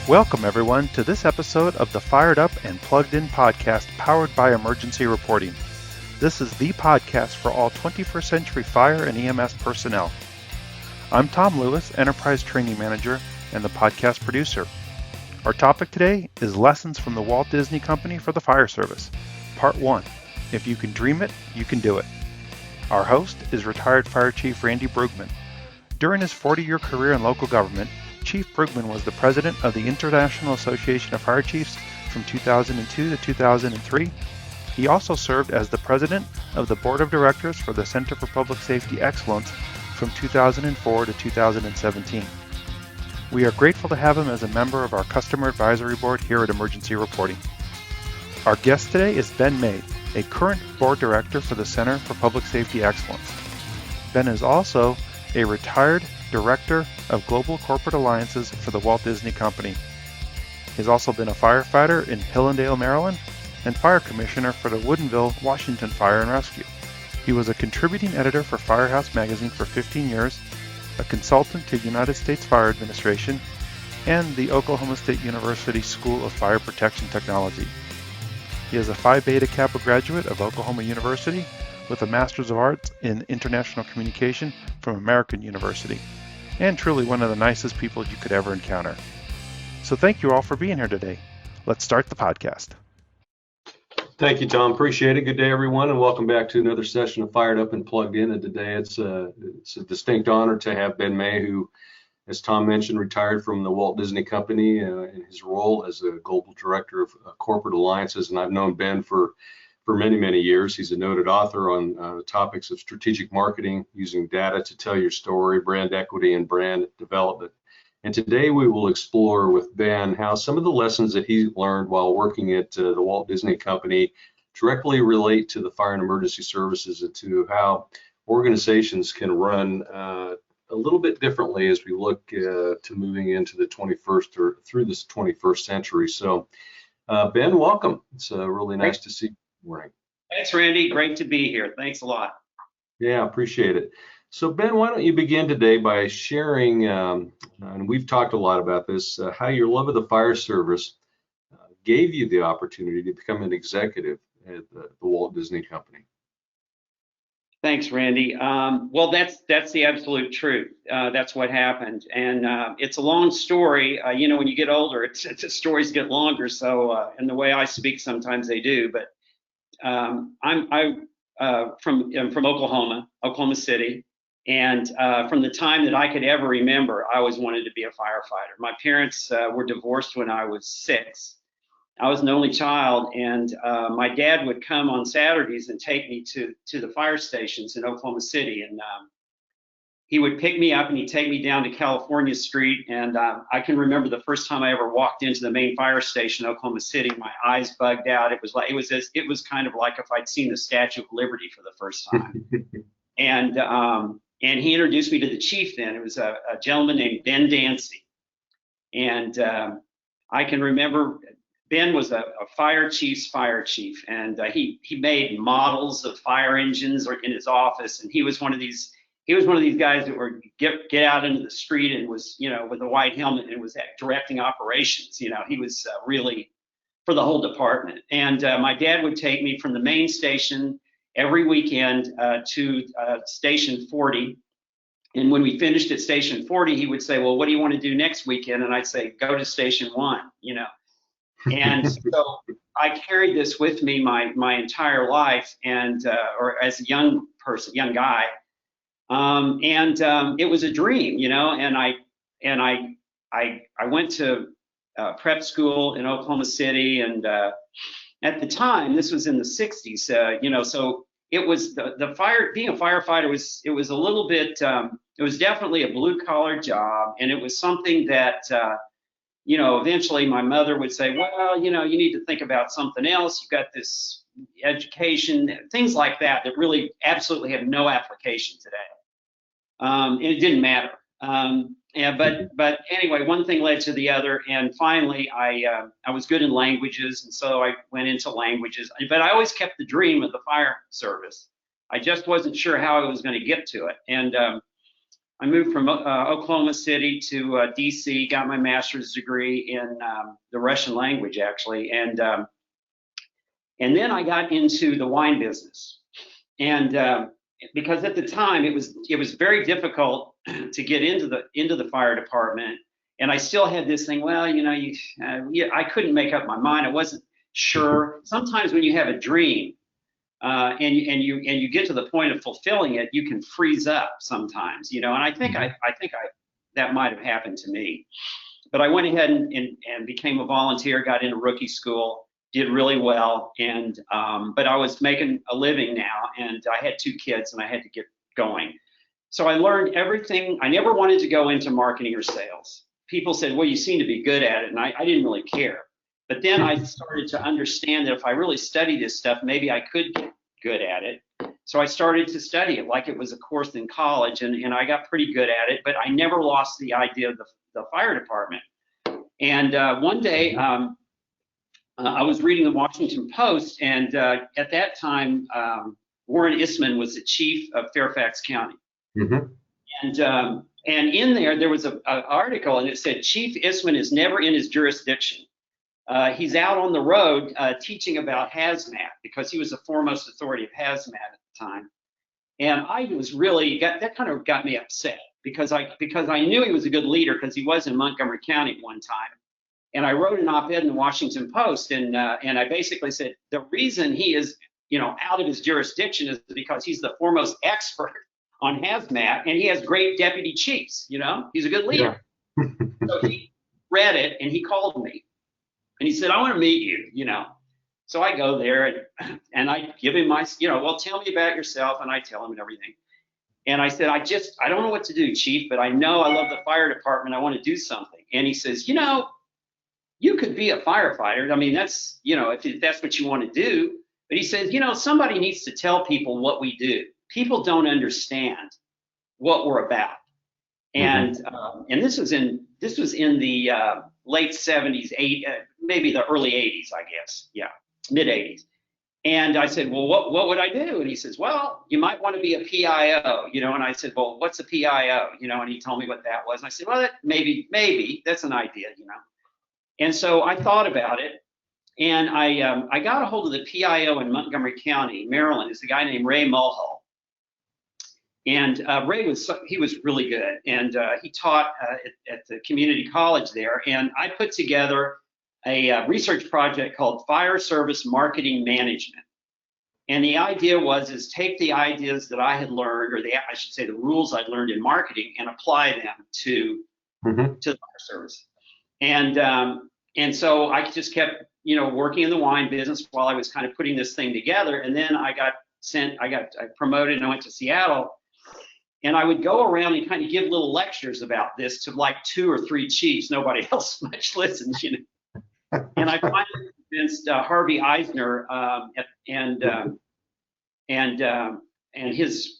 Welcome, everyone, to this episode of the Fired Up and Plugged In podcast powered by Emergency Reporting. This is the podcast for all 21st century fire and EMS personnel. I'm Tom Lewis, Enterprise Training Manager and the podcast producer. Our topic today is Lessons from the Walt Disney Company for the Fire Service, Part 1. If you can dream it, you can do it. Our host is retired Fire Chief Randy Brugman. During his 40-year career in local government, Chief Brugman was the president of the International Association of Fire Chiefs from 2002 to 2003. He also served as the president of the Board of Directors for the Center for Public Safety Excellence from 2004 to 2017. We are grateful to have him as a member of our Customer Advisory Board here at Emergency Reporting. Our guest today is Ben May, a current board director for the Center for Public Safety Excellence. Ben is also a retired Director of Global Corporate Alliances for the Walt Disney Company. He's also been a firefighter in Hillendale, Maryland, and Fire Commissioner for the Woodinville, Washington Fire and Rescue. He was a contributing editor for Firehouse Magazine for 15 years, a consultant to United States Fire Administration, and the Oklahoma State University School of Fire Protection Technology. He is a Phi Beta Kappa graduate of Oklahoma University with a Master's of Arts in International Communication from American University, and truly one of the nicest people you could ever encounter. So thank you all for being here today. Let's start the podcast. Thank you, Tom. Appreciate it. Good day, everyone, and welcome back to another session of Fired Up and Plugged In. And today it's a distinct honor to have Ben May, who, as Tom mentioned, retired from the Walt Disney Company in his role as a Global Director of Corporate Alliances. And I've known Ben for many, many years. He's a noted author on the topics of strategic marketing, using data to tell your story, brand equity, and brand development. And today we will explore with Ben how some of the lessons that he learned while working at the Walt Disney Company directly relate to the fire and emergency services and to how organizations can run a little bit differently as we look to moving into the 21st or through this 21st century. So Ben, welcome. It's really nice to see you. Morning. Thanks, Randy. Great to be here. Thanks a lot. Yeah, appreciate it. So, Ben, why don't you begin today by sharing, and we've talked a lot about this, how your love of the fire service gave you the opportunity to become an executive at the Walt Disney Company. Thanks, Randy. Well, that's the absolute truth. That's what happened, and it's a long story. When you get older, the stories get longer. So, and the way I speak, sometimes they do. But I'm from Oklahoma City, and from the time that I could ever remember, I always wanted to be a firefighter. My parents were divorced when I was 6. I was an only child, and my dad would come on Saturdays and take me to the fire stations in Oklahoma City, and he would pick me up and he'd take me down to California Street. And I can remember the first time I ever walked into the main fire station in Oklahoma City, my eyes bugged out. It was kind of like if I'd seen the Statue of Liberty for the first time. And he introduced me to the chief then. It was a gentleman named Ben Dancy. And I can remember Ben was a fire chief's fire chief, and he made models of fire engines in his office. And he was one of these guys that were get out into the street and was, with a white helmet and was directing operations. He was really for the whole department. And my dad would take me from the main station every weekend to Station 40. And when we finished at Station 40, he would say, well, what do you want to do next weekend? And I'd say, go to Station 1, And so I carried this with me my entire life, and or as a young guy. It was a dream, and I went to prep school in Oklahoma City, and at the time, this was in the 60s, so it was being a firefighter was a little bit, it was definitely a blue collar job, and it was something that, eventually my mother would say, well, you need to think about something else. You've got this education, things like that really absolutely have no application today. And it didn't matter. But anyway, one thing led to the other, and finally I was good in languages, and so I went into languages. But I always kept the dream of the fire service. I just wasn't sure how I was going to get to it. And I moved from Oklahoma City to D.C., got my master's degree in the Russian language, actually, and then I got into the wine business, and because at the time it was very difficult to get into the fire department, and I still had this thing. Well, I couldn't make up my mind. I wasn't sure. Sometimes when you have a dream, and you get to the point of fulfilling it, you can freeze up sometimes, and I think that might have happened to me. But I went ahead and became a volunteer, got into rookie school, did really well, and but I was making a living now, and I had 2 kids, and I had to get going. So I learned everything. I never wanted to go into marketing or sales. People said, well, you seem to be good at it, and I didn't really care. But then I started to understand that if I really studied this stuff, maybe I could get good at it. So I started to study it like it was a course in college, and I got pretty good at it, but I never lost the idea of the fire department. And one day, I was reading the Washington Post, and at that time, Warren Eastman was the chief of Fairfax County. Mm-hmm. And in there was an article, and it said, Chief Eastman is never in his jurisdiction. He's out on the road teaching about hazmat, because he was the foremost authority of hazmat at the time. And I was that kind of got me upset, because I knew he was a good leader, because he was in Montgomery County at one time. And I wrote an op-ed in the Washington Post, and I basically said the reason he is out of his jurisdiction is because he's the foremost expert on hazmat, and he has great deputy chiefs. He's a good leader. Yeah. So he read it, and he called me. And he said, I want to meet you, So I go there, and I give him my, well, tell me about yourself, and I tell him and everything. And I said, I don't know what to do, Chief, but I know I love the fire department. I want to do something. And he says, you could be a firefighter. I mean, that's, if that's what you want to do. But he says, somebody needs to tell people what we do. People don't understand what we're about. And and this was in the late 70s, maybe the early 80s, I guess. Yeah, mid 80s. And I said, well, what would I do? And he says, well, you might want to be a PIO, And I said, well, what's a PIO? And he told me what that was. And I said, well, maybe that's an idea, And so I thought about it, and I got a hold of the PIO in Montgomery County, Maryland. Is a guy named Ray Mulhall. And Ray was really good, and he taught at the community college there. And I put together a research project called Fire Service Marketing Management. And the idea was take the ideas that I had learned, or I should say the rules I'd learned in marketing, and apply them to the fire service. And so I just kept working in the wine business while I was kind of putting this thing together. And then I got promoted, and I went to Seattle. And I would go around and kind of give little lectures about this to like 2 or 3 chiefs. Nobody else much listened, And I finally convinced Harvey Eisner and his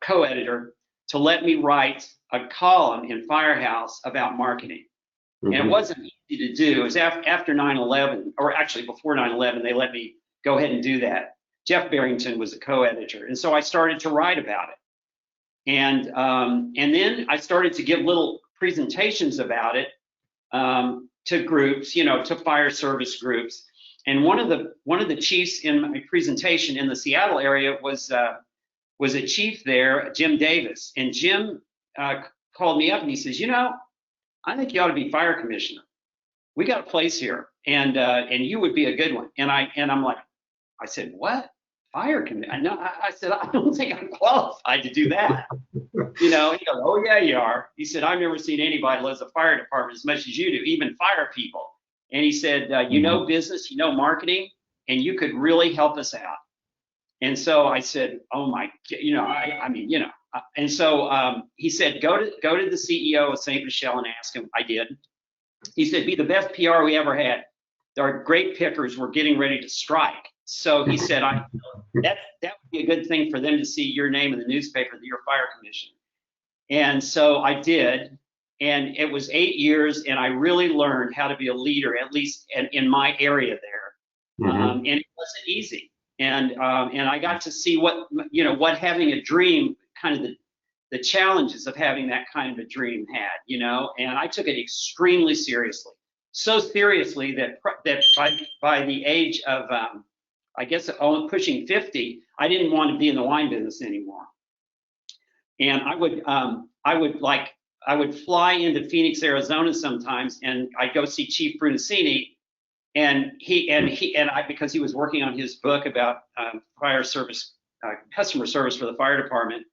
co-editor to let me write a column in Firehouse about marketing. And it wasn't easy to do. It was after 9/11, or actually before 9/11, they let me go ahead and do that. Jeff Barrington was the co-editor, and so I started to write about it. And then I started to give little presentations about it to groups, to fire service groups. And one of the chiefs in my presentation in the Seattle area was a chief there, Jim Davis. And Jim called me up and he says, I think you ought to be fire commissioner. We got a place here, and you would be a good one. And I'm like, I said, what? Fire commissioner? No, I said, I don't think I'm qualified to do that. He goes, oh yeah, you are. He said, I've never seen anybody loves the fire department as much as you do, even fire people. And he said, you know business, you know marketing, and you could really help us out. And so I said, oh my, and so he said, go to the CEO of St. Michel and ask him. I did. He said, be the best PR we ever had. Our great pickers were getting ready to strike. So he said, that would be a good thing for them to see your name in the newspaper that you're fire commissioner. And so I did, and it was 8 years, and I really learned how to be a leader, at least in my area there. And it wasn't easy. And I got to see what having a dream, kind of the challenges of having that kind of a dream had, and I took it extremely seriously. So seriously that by the age of, I guess, pushing 50, I didn't want to be in the wine business anymore. And I would fly into Phoenix, Arizona sometimes, and I'd go see Chief Brunacini, and because he was working on his book about fire service, customer service for the fire department,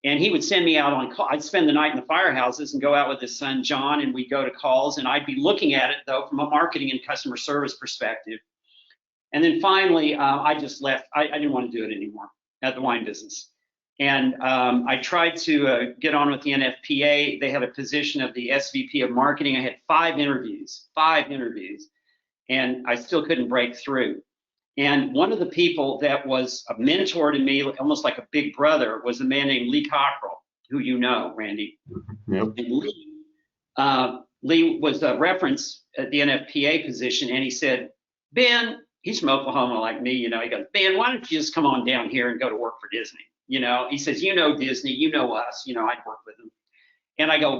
and he would send me out on call. I'd spend the night in the firehouses and go out with his son John, and we'd go to calls, and I'd be looking at it though from a marketing and customer service perspective. And then finally, I just left. I didn't want to do it anymore at the wine business. And I tried to get on with the NFPA. They had a position of the SVP of marketing. I had 5 interviews, and I still couldn't break through. And one of the people that was a mentor to me, almost like a big brother, was a man named Lee Cockrell, who you know, Randy. Yep. And Lee was a reference at the NFPA position, and he said, Ben, he's from Oklahoma like me, he goes, Ben, why don't you just come on down here and go to work for Disney? He says, Disney, us, I'd work with him. And I go,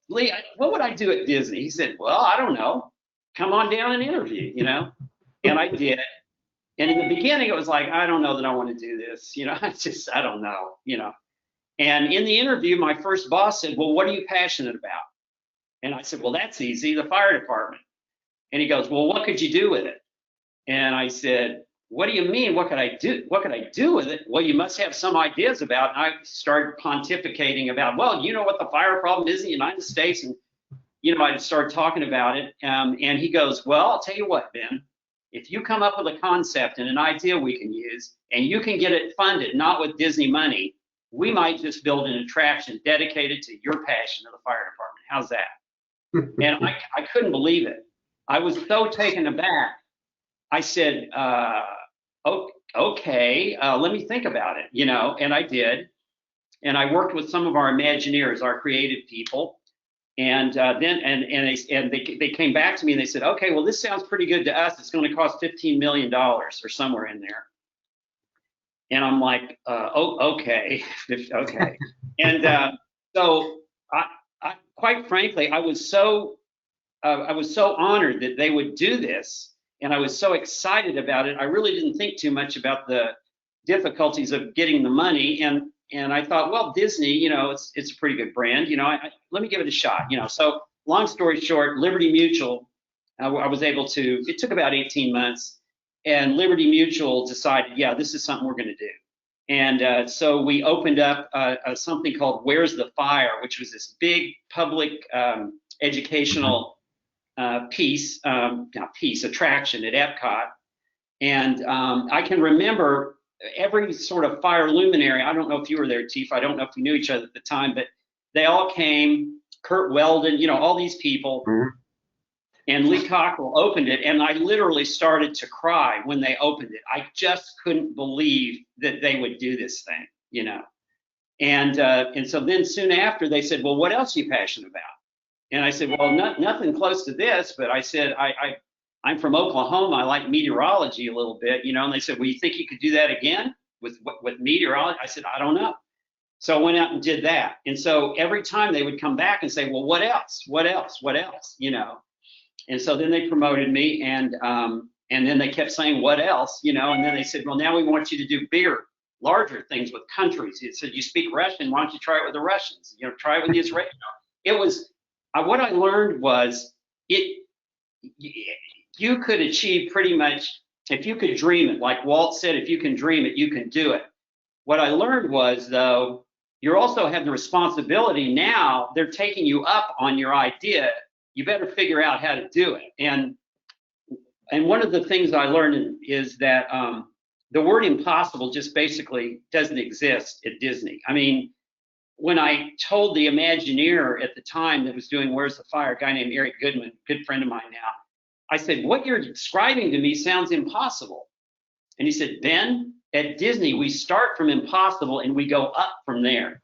Lee, what would I do at Disney? He said, well, I don't know. Come on down and interview, And I did. And in the beginning, it was like, I don't know that I want to do this. I don't know, And in the interview, my first boss said, well, what are you passionate about? And I said, well, that's easy, the fire department. And he goes, well, what could you do with it? And I said, what do you mean? What could I do? What could I do with it? Well, you must have some ideas about it. And I started pontificating about, well, what the fire problem is in the United States. And, I started talking about it. And he goes, well, I'll tell you what, Ben, if you come up with a concept and an idea we can use, and you can get it funded, not with Disney money, we might just build an attraction dedicated to your passion of the fire department. How's that? And I couldn't believe it. I was so taken aback. I said, okay, let me think about it, and I did. And I worked with some of our Imagineers, our creative people. And then they came back to me and they said, okay, well, this sounds pretty good to us. It's going to cost $15 million or somewhere in there. And I'm like, okay. Okay. And so I quite frankly, I was so honored that they would do this. And I was so excited about it. I really didn't think too much about the difficulties of getting the money. And I thought, well, Disney, it's a pretty good brand. Let me give it a shot. So long story short, Liberty Mutual, I was able to. It took about 18 months, and Liberty Mutual decided, yeah, this is something we're going to do. And so we opened up something called Where's the Fire, which was this big public educational attraction at Epcot. And I can remember every sort of fire luminary. I don't know if you were there, Chief. I don't know if we knew each other at the time, but they all came. Kurt Weldon, all these people. Mm-hmm. And Lee Cockrell opened it, and I literally started to cry when they opened it. I just couldn't believe that they would do this thing, And so then soon after, they said, well, what else are you passionate about? And I said, well, nothing close to this, but I said, I'm from Oklahoma. I like meteorology a little bit, And they said, well, you think you could do that again with meteorology? I said, I don't know. So I went out and did that. And so every time they would come back and say, well, what else? What else? What else? And so then they promoted me, and then they kept saying, what else? And then they said, well, now we want you to do bigger, larger things with countries. It said, you speak Russian, why don't you try it with the Russians? Try it with the Israelis. It was, what I learned was you could achieve pretty much, if you could dream it, like Walt said, if you can dream it, you can do it. What I learned was, though, you also have the responsibility now. They're taking you up on your idea. You better figure out how to do it. And one of the things I learned is that the word impossible just basically doesn't exist at Disney. I mean, when I told the Imagineer at the time that was doing Where's the Fire, a guy named Eric Goodman, good friend of mine now, I said, what you're describing to me sounds impossible. And he said, Ben, at Disney, we start from impossible and we go up from there.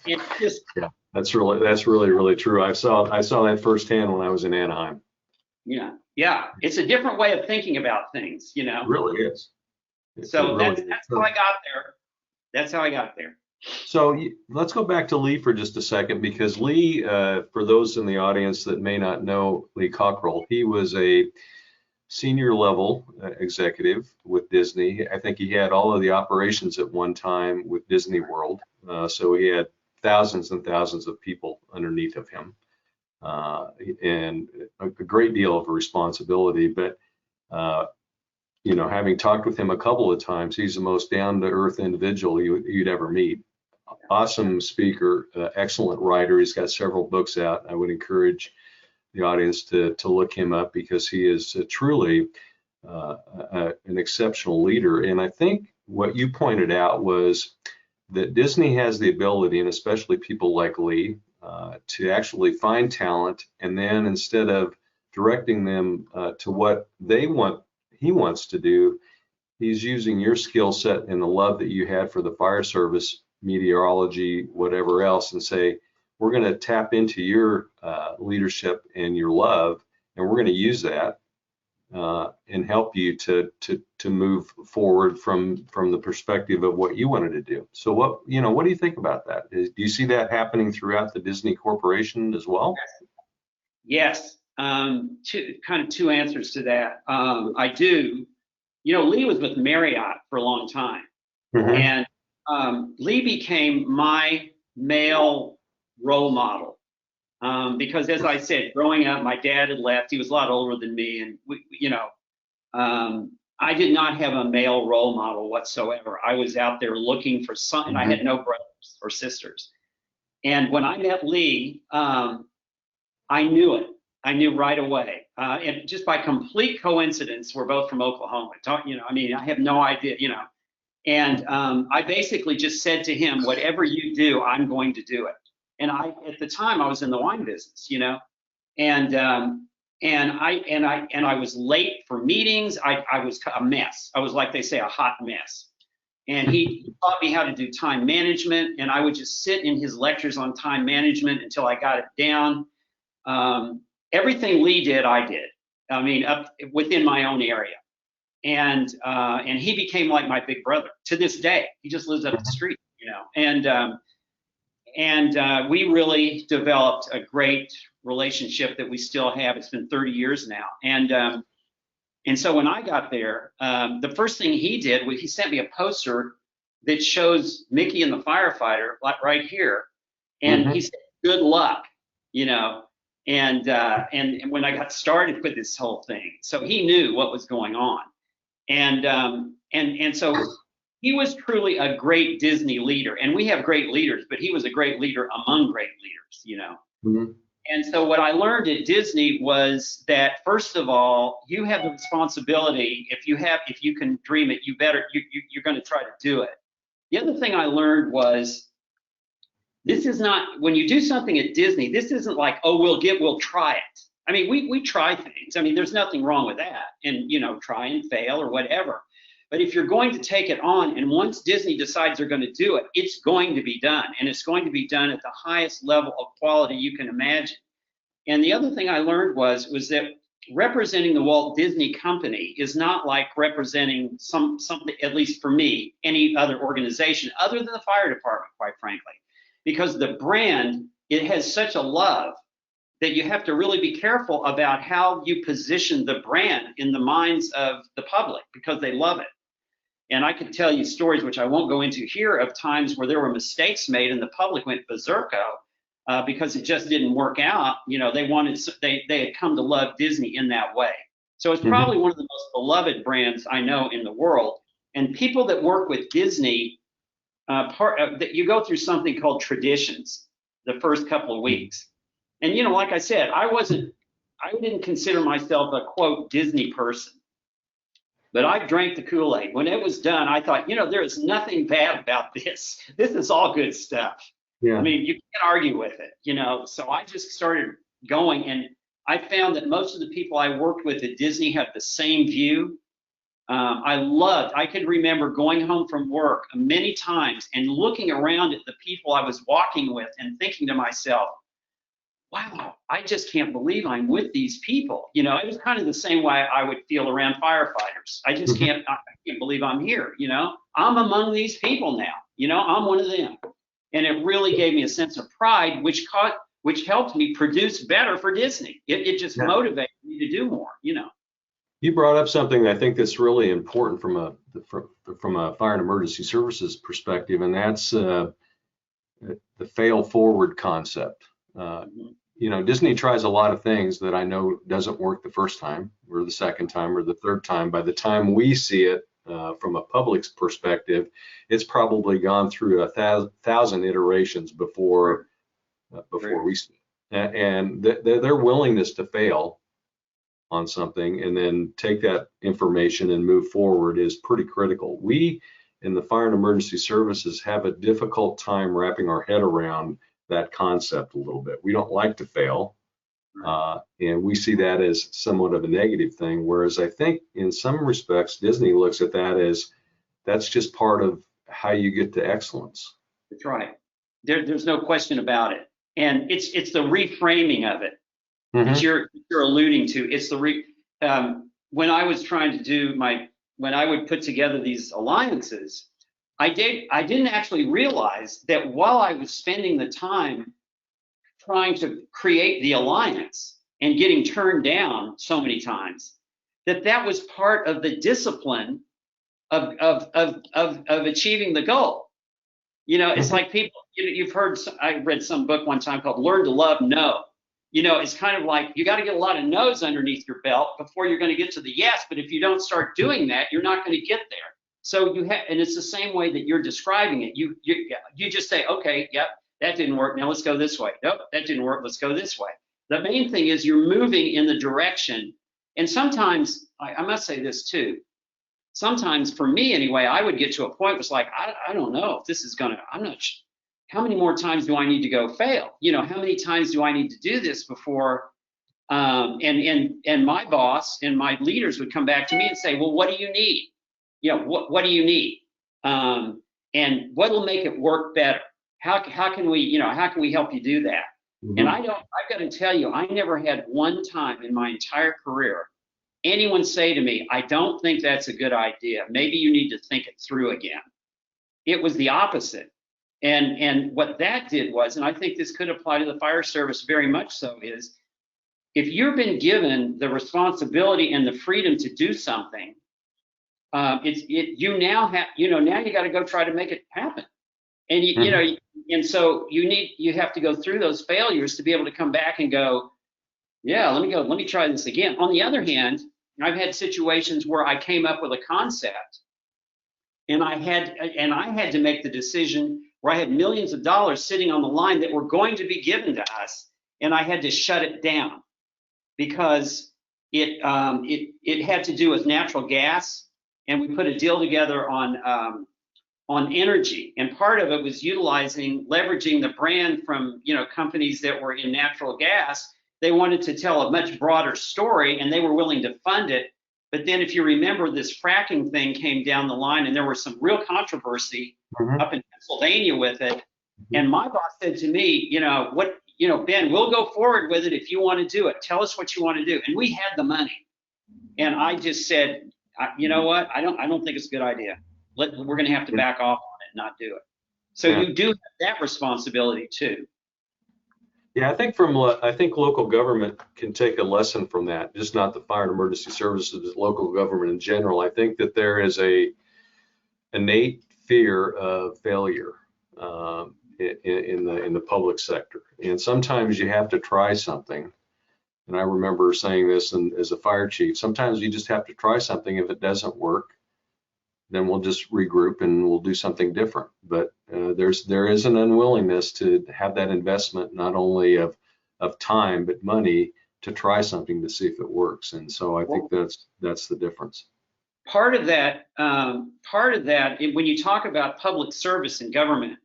It's just, yeah, that's really true. I saw that firsthand when I was in Anaheim. Yeah, it's a different way of thinking about things, It really is. So that's how I got there. That's how I got there. So let's go back to Lee for just a second, because Lee, for those in the audience that may not know Lee Cockrell, he was a senior level executive with Disney. I think he had all of the operations at one time with Disney World. So he had thousands and thousands of people underneath of him, and a great deal of responsibility. But having talked with him a couple of times, he's the most down-to-earth individual you'd ever meet. Awesome speaker, excellent writer. He's got several books out. I would encourage the audience to look him up, because he is truly an exceptional leader. And I think what you pointed out was that Disney has the ability, and especially people like Lee, to actually find talent, and then instead of directing them to what he wants to do, he's using your skill set and the love that you had for the fire service, meteorology, whatever else, and say, we're going to tap into your leadership and your love, and we're going to use that and help you to move forward from the perspective of what you wanted to do. So what do you think about that? Do you see that happening throughout the Disney Corporation as well? Yes. Two answers to that. I do. Lee was with Marriott for a long time, and Lee became my male role model, because, as I said, growing up, my dad had left. He was a lot older than me, and I did not have a male role model whatsoever. I was out there looking for something. I had no brothers or sisters, and when I met Lee, I knew it. I knew right away, and just by complete coincidence, we're both from Oklahoma. I have no idea, And I basically just said to him, whatever you do, I'm going to do it. And at the time, I was in the wine business, and I was late for meetings. I was a mess. I was, like they say, a hot mess. And he taught me how to do time management, and I would just sit in his lectures on time management until I got it down. Everything Lee did, I did. Up within my own area. And he became like my big brother to this day. He just lives up the street, and we really developed a great relationship that we still have. It's been 30 years now. And so when I got there, the first thing he did was he sent me a poster that shows Mickey and the firefighter, like right here. And he said, good luck, and when I got started with this whole thing. So he knew what was going on. And so he was truly a great Disney leader, and we have great leaders, but he was a great leader among great leaders, And so what I learned at Disney was that, first of all, you have the responsibility. If you can dream it, you're going to try to do it. The other thing I learned was, this is not, when you do something at Disney, this isn't like, oh, we'll try it. We try things. There's nothing wrong with that, and try and fail or whatever. But if you're going to take it on, and once Disney decides they're going to do it, it's going to be done, and it's going to be done at the highest level of quality you can imagine. And the other thing I learned was that representing the Walt Disney Company is not like representing something, at least for me, any other organization other than the fire department, quite frankly, because the brand, it has such a love that you have to really be careful about how you position the brand in the minds of the public, because they love it. And I could tell you stories, which I won't go into here, of times where there were mistakes made and the public went berserko because it just didn't work out. They had come to love Disney in that way. So it's probably one of the most beloved brands I know in the world. And people that work with Disney, that you go through something called traditions the first couple of weeks. And like I said, I didn't consider myself a quote Disney person, but I drank the Kool-Aid. When it was done, I thought, there is nothing bad about this. This is all good stuff. Yeah. You can't argue with it, So I just started going, and I found that most of the people I worked with at Disney had the same view. I could remember going home from work many times and looking around at the people I was walking with and thinking to myself, wow, I just can't believe I'm with these people. It was kind of the same way I would feel around firefighters. I just can't believe I'm here. I'm among these people now. I'm one of them. And it really gave me a sense of pride, which helped me produce better for Disney. It just motivated me to do more, You brought up something that I think that's really important from a fire and emergency services perspective, and that's the fail forward concept. Disney tries a lot of things that I know doesn't work the first time or the second time or the third time. By the time we see it from a public's perspective, it's probably gone through 1,000 iterations before we see it. And their willingness to fail on something and then take that information and move forward is pretty critical. We in the fire and emergency services have a difficult time wrapping our head around that concept a little bit. We don't like to fail, and we see that as somewhat of a negative thing, whereas I think in some respects Disney looks at that as that's just part of how you get to excellence. That's right. There's no question about it, and it's the reframing of it that you're alluding to. It's when I was trying to do when I would put together these alliances, I didn't actually realize that while I was spending the time trying to create the alliance and getting turned down so many times, that was part of the discipline of achieving the goal. It's like people, you've heard, I read some book one time called Learn to Love No. It's kind of like you got to get a lot of no's underneath your belt before you're going to get to the yes. But if you don't start doing that, you're not going to get there. So and it's the same way that you're describing it. You just say, okay, yep, that didn't work. Now let's go this way. Nope, that didn't work. Let's go this way. The main thing is you're moving in the direction. And sometimes, I must say this too, sometimes for me anyway, I would get to a point where it's like, I don't know if this is I'm not sure. How many more times do I need to go fail? How many times do I need to do this before? And my boss and my leaders would come back to me and say, well, what do you need? What do you need? And what will make it work better? How can we help you do that? And I've got to tell you, I never had one time in my entire career anyone say to me, I don't think that's a good idea. Maybe you need to think it through again. It was the opposite. And what that did was, and I think this could apply to the fire service very much so, is if you've been given the responsibility and the freedom to do something, now you got to go try to make it happen. And and so you have to go through those failures to be able to come back and go, yeah, let me try this again. On the other hand, I've had situations where I came up with a concept and I had to make the decision where I had millions of dollars sitting on the line that were going to be given to us, and I had to shut it down because it had to do with natural gas, and we put a deal together on energy, and part of it was leveraging the brand from companies that were in natural gas. They wanted to tell a much broader story, and they were willing to fund it. But then, if you remember, this fracking thing came down the line, and there was some real controversy up in Pennsylvania with it. And my boss said to me, Ben, we'll go forward with it if you want to do it. Tell us what you want to do. And we had the money, and I just said, you know what? I don't think it's a good idea. We're going to have to back off on it and not do it. So you do have that responsibility too. Yeah, I think local government can take a lesson from that, just not the fire and emergency services, but local government in general. I think that there is a innate fear of failure in the public sector, and sometimes you have to try something. And I remember saying this as a fire chief, sometimes you just have to try something. If it doesn't work, then we'll just regroup and we'll do something different. But there is an unwillingness to have that investment, not only of time but money, to try something to see if it works. And so I think that's the difference. Part of that, when you talk about public service and government,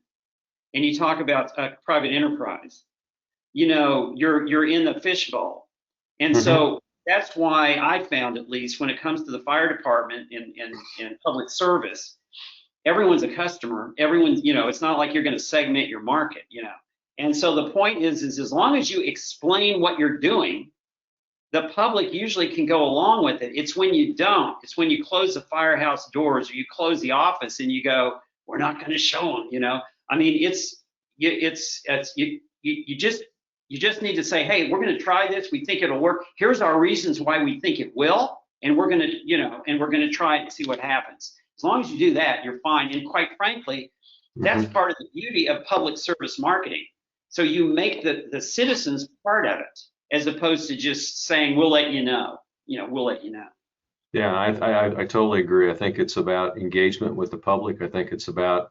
and you talk about private enterprise, you're in the fishbowl, and so that's why I found, at least when it comes to the fire department and public service, everyone's a customer. Everyone's, it's not like you're going to segment your market, And so the point is as long as you explain what you're doing, the public usually can go along with it. It's when you don't. It's when you close the firehouse doors or you close the office and you go, we're not going to show them, you know. I mean, you just need to say, hey, we're going to try this. We think it'll work. Here's our reasons why we think it will, and we're going to, you know, and we're going to try it and see what happens. As long as you do that, you're fine. And quite frankly, that's part of the beauty of public service marketing. So you make the citizens part of it, as opposed to just saying, we'll let you know, we'll let you know. Yeah, I totally agree. I think it's about engagement with the public. I think it's about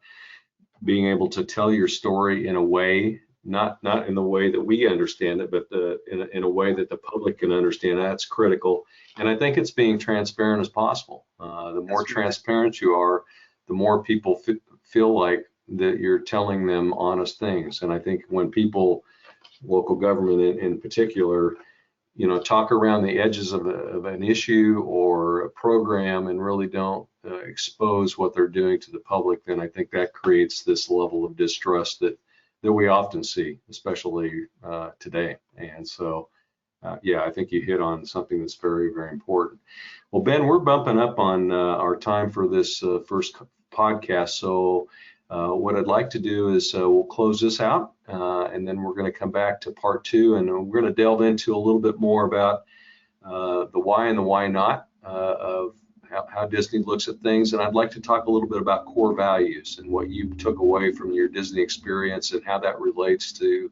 being able to tell your story in a way, not in the way that we understand it, but in a way that the public can understand. That's critical. And I think it's being transparent as possible. The more transparent you are, the more people feel like that you're telling them honest things. And I think when people, local government in particular, you know, talk around the edges of an issue or a program and really don't expose what they're doing to the public, then I think that creates this level of distrust that we often see, especially today. And so, yeah, I think you hit on something that's very, very important. Well, Ben, we're bumping up on our time for this first podcast. So what I'd like to do is we'll close this out, and then we're going to come back to part 2, and we're going to delve into a little bit more about the why and the why not of how Disney looks at things. And I'd like to talk a little bit about core values and what you took away from your Disney experience and how that relates to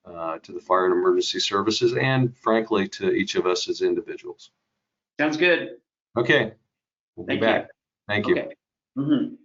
the fire and emergency services, and frankly, to each of us as individuals. Sounds good. Okay, we'll be back. Thank you. Okay. Mm-hmm.